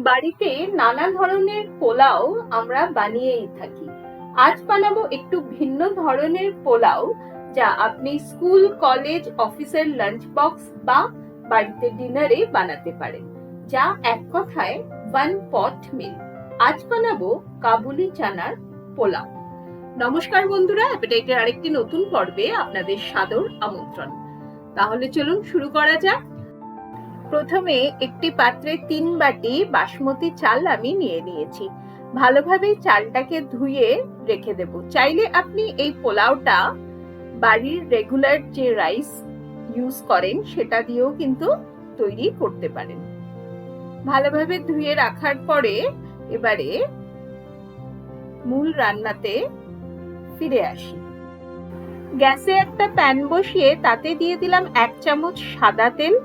বাড়িতে নানা ধরনের পোলাও আমরা বানিয়েই থাকি। আজ বানাবো একটু ভিন্ন ধরনের পোলাও, যা আপনি স্কুল, কলেজ, অফিসের লাঞ্চ বক্স বা বাড়িতে ডিনারে বানাতে পারেন, যা এক কথায় ওয়ান পট মিল। আজ বানাবো কাবুলি চানার পোলাও। নমস্কার বন্ধুরা, অ্যাপেটাইটের আরেকটি নতুন পর্বে আপনাদের সাদর আমন্ত্রণ। তাহলে চলুন শুরু করা যাক। প্রথমে একটি পাত্রে 3 বাটি বাসমতি চাল আমি নিয়ে নিয়েছি। ভালোভাবে চালটাকে ধুয়ে রেখে দেব। চাইলে আপনি এই পোলাওটা বাড়ির রেগুলার যে রাইস ইউজ করেন সেটা দিয়েও কিন্তু তৈরি করতে পারেন। ভালোভাবে ধুয়ে রাখার পরে এবারে মূল রান্নাতে ফিরে আসি। গ্যাসে একটা প্যান বসিয়ে তাতে দিয়ে দিলাম 1 চামচ সাদা তেল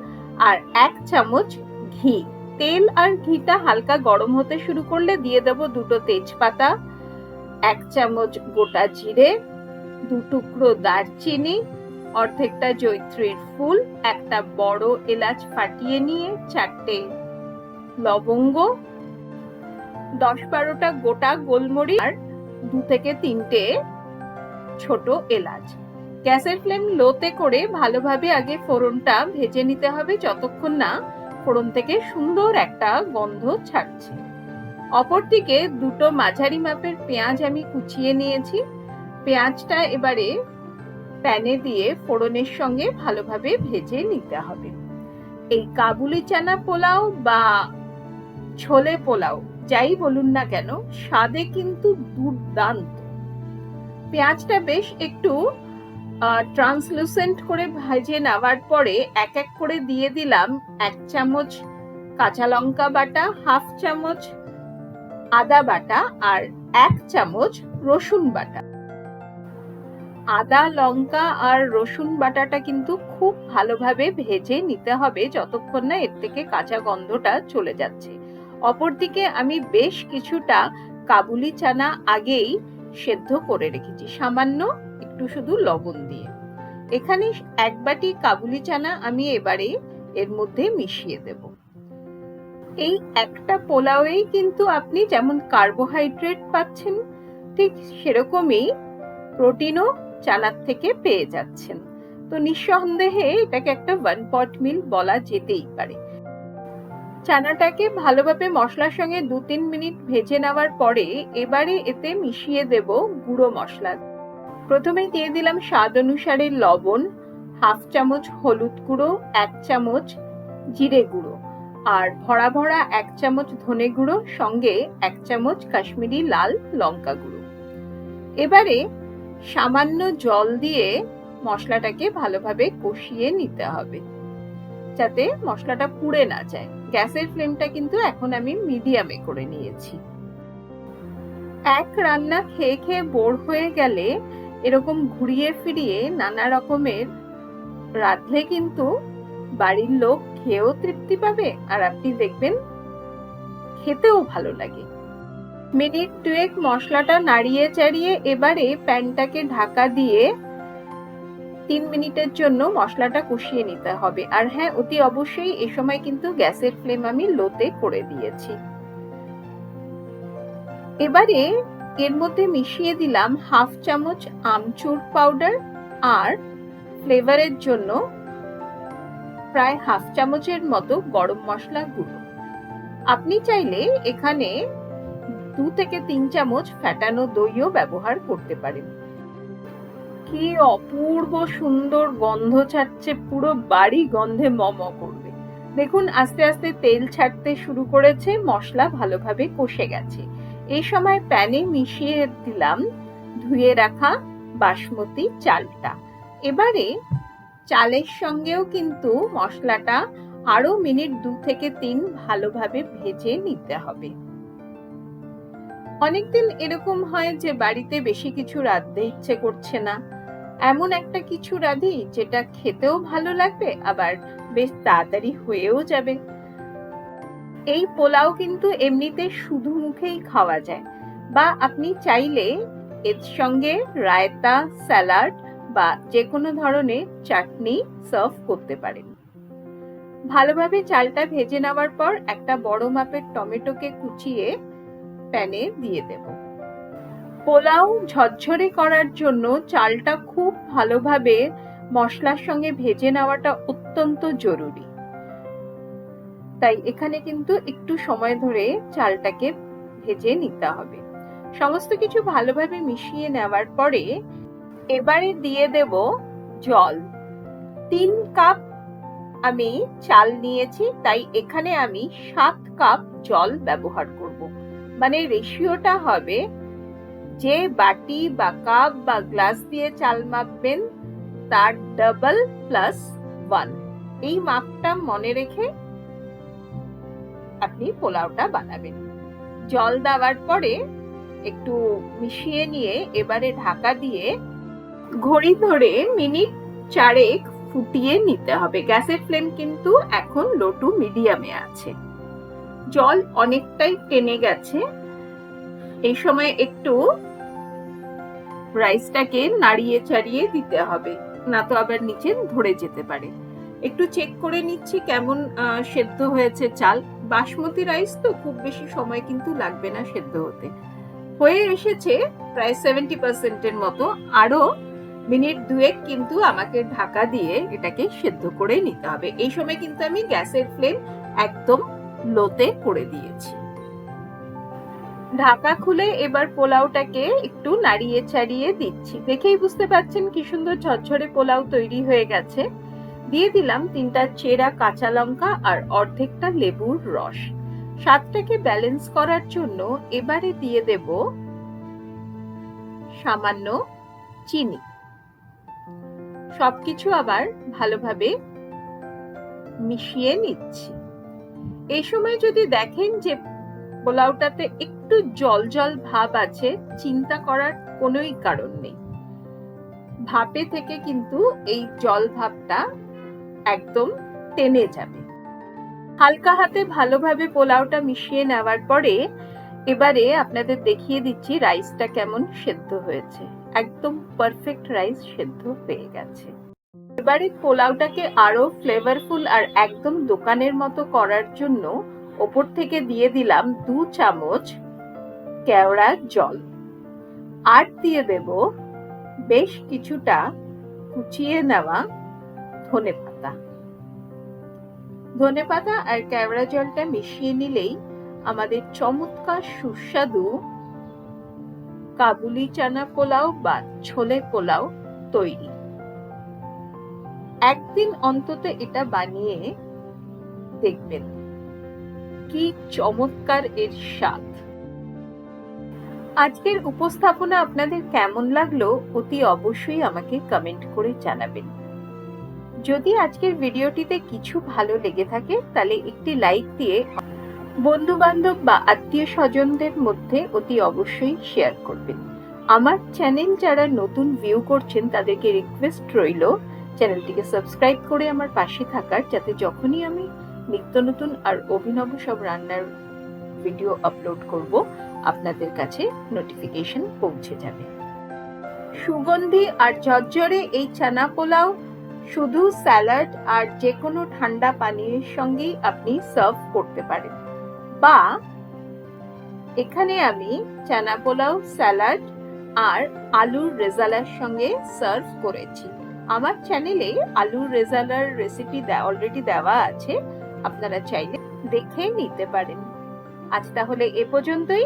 আর 1 চামচ ঘি। তেল আর ঘিটা হালকা গরম হতে শুরু করলে দিয়ে দেব 2টো তেজপাতা, 1 চামচ গোটা জিরে, 2 টুকরো দারচিনি, অর্ধেকটা জয়িত্রীর ফুল, একটা বড় এলাচ ফাটিয়ে নিয়ে, 4টে লবঙ্গ, 10-12টা গোটা গোলমরিচ আর 2 থেকে 3টে ছোট এলাচ। গ্যাসের ফ্লেম লোতে করে ভালোভাবে আগে ফোড়নটা ভেজে নিতে হবে, যতক্ষণ না ফোড়ন থেকে সুন্দর একটা গন্ধ ছাড়ছে। অপরদিকে 2টো মাঝারি মাপের পেঁয়াজ আমি কুচিয়ে নিয়েছি। পেঁয়াজটা এবারে প্যানে দিয়ে ফোড়নের সঙ্গে ভালোভাবে ভেজে নিতে হবে। এই কাবুলি চানা পোলাও বা ছোলে পোলাও যাই বলুন না কেন, স্বাদে কিন্তু দুর্দান্ত। পেঁয়াজটা বেশ একটু ট্রান্সলুসেন্ট করে ভেজে নেওয়ার পরে এক এক করে দিয়ে দিলাম 1 চামচ কাঁচা লঙ্কা বাটা, 1/2 চামচ আদা বাটা আর 1 চামচ রসুন বাটা। আদা, লঙ্কা আর রসুন বাটাটা কিন্তু খুব ভালোভাবে ভেজে নিতে হবে যতক্ষণ না এর থেকে কাঁচা গন্ধটা চলে যাচ্ছে। অপরদিকে আমি বেশ কিছুটা কাবুলি চানা আগেই সেদ্ধ করে রেখেছি, সামান্য একটু শুধু লবণ দিয়ে। এখানে 1 বাটি কাবুলি চানা আমি এবারে এর মধ্যে মিশিয়ে দেব। এই একটা পোলাওয়েই কিন্তু আপনি যেমন কার্বোহাইড্রেট পাচ্ছেন, ঠিক সেরকমই প্রোটিনও চানার থেকে পেয়ে যাচ্ছেন। তো নিঃসন্দেহে এটাকে একটা ওয়ান পট মিল বলা যেতেই পারে। চানাটাকে ভালোভাবে মশলার সঙ্গে 2-3 মিনিট ভেজে নেওয়ার পরে এবারে এতে মিশিয়ে দেব গুঁড়ো মশলা। প্রথমে দিয়ে দিলাম স্বাদ অনুসারে লবণ, 1/2 চামচ হলুদ গুঁড়ো, 1 চামচ জিরে গুঁড়ো আর ভরা ভরা 1 চামচ ধনে গুঁড়ো, সঙ্গে 1 চামচ কাশ্মীরি লাল লঙ্কা গুঁড়ো। এবারে সামান্য জল দিয়ে মশলাটাকে ভালোভাবে কষিয়ে নিতে হবে, যাতে মশলাটা পুড়ে না যায়। গ্যাসের ফ্লেমটা কিন্তু এখন আমি মিডিয়ামে করে নিয়েছি। এক রান্না খেয়ে খেয়ে বোর হয়ে গেলে এরকম ঘুরিয়ে ফিরিয়ে নানা রকমের রাঁধলে কিন্তু বাড়ির লোক খেয়েও তৃপ্তি পাবে আর আপনি দেখবেন খেতেও ভালো লাগে। মিনিট 2 মশলাটা নাড়িয়ে চাড়িয়ে এবারে প্যানটাকে ঢাকা দিয়ে 3 মিনিটের জন্য মশলাটা কষিয়ে নিতে হবে। আর হ্যাঁ, অতি অবশ্যই এ সময় কিন্তু গ্যাসের ফ্লেম আমি লোতে করে দিয়েছি। এবারে এর মধ্যে মিশিয়ে দিলাম 1/2 চামচ আমচুর পাউডার আর ফ্লেভারের জন্য প্রায় 1/2 চামচের মতো গরম মশলা গুঁড়ো। আপনি চাইলে এখানে 2 থেকে 3 চামচ ফ্যাটানো দইও ব্যবহার করতে পারেন। কি অপূর্ব সুন্দর গন্ধ ছাড়ছে, পুরো বাড়ি গন্ধে মম করবে। দেখুন আস্তে আস্তে তেল ছাড়তে শুরু করেছে, মশলা ভালোভাবে কষে গেছে। এই সময় প্যানে মিশিয়ে দিলাম ধুয়ে রাখা বাসমতি চালটা। এবারে চালের সঙ্গেও কিন্তু মশলাটা আরো মিনিট 2 থেকে 3 ভালোভাবে ভেজে নিতে হবে। অনেকদিন এরকম হয় যে বাড়িতে বেশি কিছু রাঁধতে ইচ্ছে করছে না, এমন একটা কিছু রাঁধি যেটা খেতেও ভালো লাগবে আবার বেশ তাড়াতাড়ি হয়েও যাবে। এই পোলাও কিন্তু এমনিতে শুধু মুখেই খাওয়া যায়, বা আপনি চাইলে এর সঙ্গে রায়তা, স্যালাড বা যে কোনো ধরনের চাটনি সার্ভ করতে পারেন। ভালোভাবে চালটা ভেজে নেওয়ার পর একটা বড় মাপের টমেটোকে কুচিয়ে প্যানে দিয়ে দেব। পোলাও ঝরঝরে করার জন্য চালটা খুব ভালোভাবে মশলার সঙ্গে ভেজে নেওয়াটা অত্যন্ত জরুরি। তাই এখানে কিন্তু একটু সময় ধরে চালটাকে ভেজে নিতে হবে। সমস্ত কিছু ভালোভাবে মিশিয়ে নেওয়ার পরে এবারে দিয়ে দেব জল। 3 কাপ আমি চাল নিয়েছি, তাই এখানে আমি 7 কাপ জল ব্যবহার করব। মানে রেশিওটা হবে যে বাটি বা কাপ বা গ্লাস দিয়ে চাল মাপবেন তার ডাবল প্লাস 1। এই মাপটা মনে রেখে আপনি পোলাওটা বানাবেন। জল দেওয়ার পরে একটু মিশিয়ে নিয়ে এবারে ঢাকা দিয়ে ঘড়ি ধরে মিনিট 4 ফুটিয়ে নিতে হবে। গ্যাসের ফ্লেম কিন্তু এখন লো টু মিডিয়ামে আছে। জল অনেকটাই টেনে গেছে। এই সময় একটু রাইসটাকে নাড়িয়ে চাড়িয়ে দিতে হবে, না তো আবার নিচে ধরে যেতে পারে। একটু চেক করে নিচ্ছি কেমন সেদ্ধ হয়েছে চাল। বাসমতি রাইস তো খুব বেশি সময় কিন্তু লাগবে না সেদ্ধ হতে। হয়ে এসেছে প্রায় 70% এর মতো। আরো মিনিট 2 কিন্তু আমাকে ঢাকা দিয়ে এটাকে সেদ্ধ করে নিতে হবে। এই সময় কিন্তু আমি গ্যাসের ফ্লেম একদম লোতে করে দিয়েছি। ঢাকা খুলে এবার পোলাওটাকে একটু নাড়িয়ে চাড়িয়ে দিচ্ছি। দেখেই বুঝতে পারছেন কি সুন্দর ঝরঝরে পোলাও তৈরি হয়ে গেছে। দিয়ে দিলাম 3টা চেরা কাঁচা লঙ্কা আর অর্ধেকটা লেবুর রস। স্বাদটাকে ব্যালেন্স করার জন্য এবারে দিয়ে দেব সামান্য চিনি। সবকিছু আবার ভালোভাবে মিশিয়ে নিচ্ছি। এই সময় যদি দেখেন যে পোলাওটাতে একটু জল জল ভাব আছে, চিন্তা করার কোনোই কারণ নেই। ভাপে থেকে কিন্তু এই জল ভাবটা একদম টেনে যাবে। হালকা হাতে ভালোভাবে পোলাওটা মিশিয়ে নেওয়ার পরে এবারে আপনাদের দেখিয়ে দিচ্ছি রাইসটা কেমন সেদ্ধ হয়েছে। একদম পারফেক্ট রাইস সেদ্ধ হয়ে গেছে। এবারে পোলাওটাকে আরো ফ্লেভারফুল আর একদম দোকানের মতো করার জন্য ওপর থেকে দিয়ে দিলাম 2 চামচ কেওড়া জল। আর দিয়ে দেব বেশ কিছুটা কুচিয়ে নেওয়া ধনেপাতা। ধনেপাতা আর কেওড়া জলটা মিশিয়ে নিলেই আমাদের চমৎকার সুস্বাদু কাবুলি চানা পোলাও বা ছোলে পোলাও তৈরি। একদিন অন্তত এটা বানিয়ে দেখবেন কি চমৎকার এর স্বাদ। আজকের উপস্থাপনা আপনাদের কেমন লাগলো অতি অবশ্যই আমাকে কমেন্ট করে জানাবেন। যদি আজকের ভিডিওটিতে কিছু ভালো লেগে থাকে তাহলে একটি লাইক দিয়ে বন্ধু বান্ধব বা আত্মীয় স্বজনদের মধ্যে অতি অবশ্যই শেয়ার করবেন। আমার চ্যানেল যারা নতুন ভিউ করছেন তাদেরকে রিকোয়েস্ট রইল চ্যানেলটিকে সাবস্ক্রাইব করে আমার পাশে থাকার, যাতে যখনই আমি নিত্য নতুন আর অভিনব সব রান্নার ভিডিও আপলোড করব আপনাদের কাছে নোটিফিকেশন পৌঁছে যাবে। সুগন্ধি আর ঝরঝরে এই চানা পোলাও শুধু স্যালাড আর যে কোনো ঠান্ডা পানীয়ের সঙ্গেই আপনি সার্ভ করতে পারেন, বা এখানে আমি চানা পোলাও স্যালাড আর আলুর রেজালার সঙ্গে সার্ভ করেছি। আমার চ্যানেলে আলুর রেজালার রেসিপি অলরেডি দেওয়া আছে, আপনারা চাইলে দেখে নিতে পারেন। আজ তাহলে এ পর্যন্তই।